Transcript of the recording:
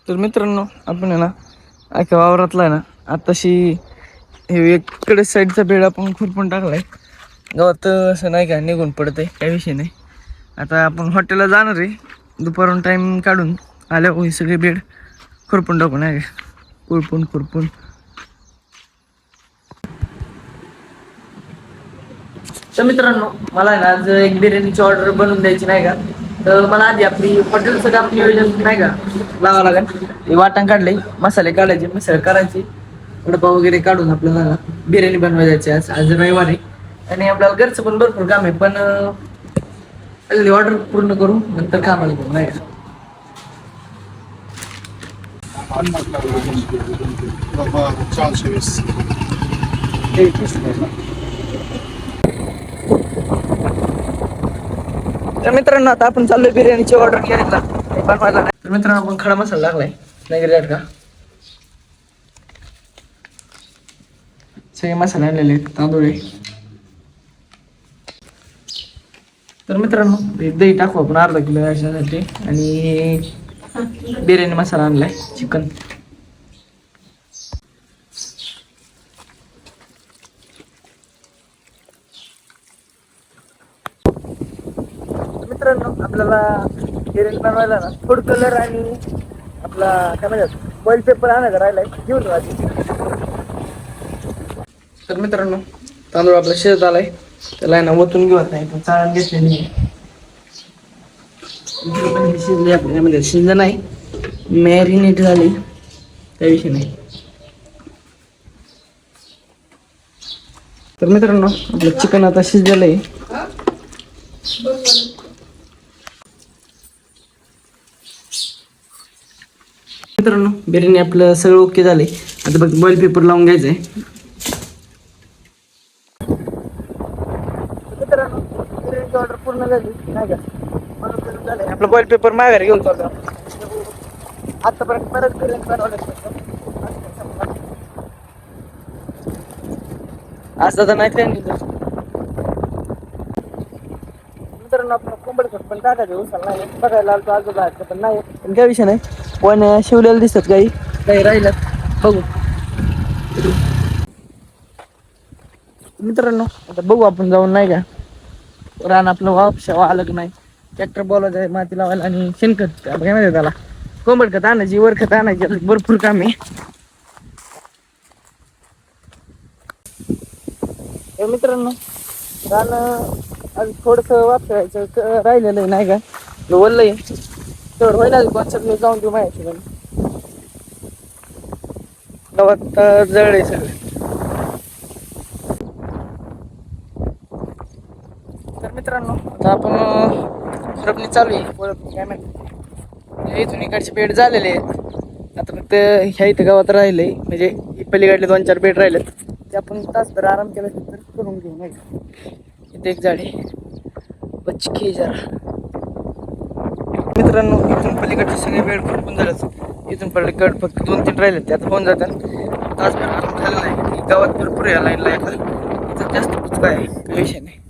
तर मित्रांनो, आपण आहे ना अख्या वावरातला आहे ना आताशी हे इकडे साईडचा बेड आपण खुरपून टाकलाय. गावात असं नाही का निघून पडत आहे, काही विषय नाही. आता आपण हॉटेलला जाणार आहे, दुपारून टाईम काढून आल्यावर हे सगळे बेड खुरपून टाकू नाही का, खुरपून. तर मित्रांनो, मला आहे ना आज एक बिर्याणीची ऑर्डर बनवून द्यायची नाही का. तर मला आधी आपली हॉटेलचं काम नियोजन नाही का लावावं लागेल. ते वाटण काढले, मसाले काढायचे, मिसळ करायची, डबा वगैरे काढून आपल्याला बिर्याणी बनवायला जायची. आज रविवार आहे आणि आपल्याला घरचं पण भरपूर काम आहे, पण ऑर्डर पूर्ण करू नंतर कामाला जाऊ नाही का. तर मित्रांनो, आता आपण चाललोय बिर्याणीची ऑर्डर घ्यायला बनवायला. तर मित्रांनो, आपण खडा मसाला लागलाय नाही रेट का, सगळे मसाले आणलेले आहेत, तांदूळ आहे. तर मित्रांनो, दही टाकू आपण अर्धा किलो याच्यासाठी, आणि बिर्याणी मसाला आणलाय चिकन. मित्रांनो, आपल्याला बिर्याणी बनवायला ना फूड कलर आणि आपला काय म्हणतात बॉईल पेपर आणायचा राहिलाय, घेऊन आधी. तर मित्रांनो, तांदूळ आपला शिजत आलाय, त्याला आहे ना ओतून घेऊन नाही पण चाळण घेतलेली शिजले आपल्यामध्ये, शिजलं नाही मॅरिनेट झाली, त्या विषय नाही. तर मित्रांनो, आपलं चिकन आता शिजलेलं आहे. मित्रांनो, बिर्याणी आपलं सगळं ओके झाले. आता बघ बॉईल पेपर लावून घ्यायचंय. मित्रांनो, बिर्याणीची ऑर्डर पूर्ण झाली नाही का, आपलं बॉईल पेपर माघारी घेऊन चालतो. आतापर्यंत बरंच बिर्याणी बनवलं असं तर नाही त्यांनी. मित्रांनो, आपण कोंबडीचं पण टाकायचं उचल नाही, बघायला आलतो आजोबा पण नाही, पण काय विषय नाही. पण शिवलेलं दिसत काही राहिलं बघू. मित्रांनो, आता बघू आपण जाऊन नाही का रान आपलं वापशा आलं की नाही. ट्रॅक्टर बोलायचं आहे माती लावायला, आणि शेणखत काय माहिती त्याला, कोंबड खत आणायची, वर खत आणायची, भरपूर काम आहे. मित्रांनो, रान आज थोडस वापरायचं राहिलेलं आहे नाही का, वल्ल आहे तर व्हायला कोणच्या जाऊन देऊ माहिती गावात जळ आहे सगळं. तर मित्रांनो, आता आपण खुरपणी चालू आहे, काय म्हणते इथून इकडचे बेड झालेले आहेत. आता फक्त ह्या इथं गावात राहिले, म्हणजे पलीकडले 2-4 बेड राहिलेत, ते आपण तासभर आराम केला तर करून घेऊ नाही. इथे एक झाडे बचके जरा. मित्रांनो, इथून पलीकडचे सगळे बेड खुरपून झालेत, इथून पलीकडे फक्त 2-3 राहिलेत, त्यात होऊन जातात. तासभर आराम झालेला आहे. गावात भरपूर या लाईनला इथं जास्त पुचका आहे, काही विषय नाही.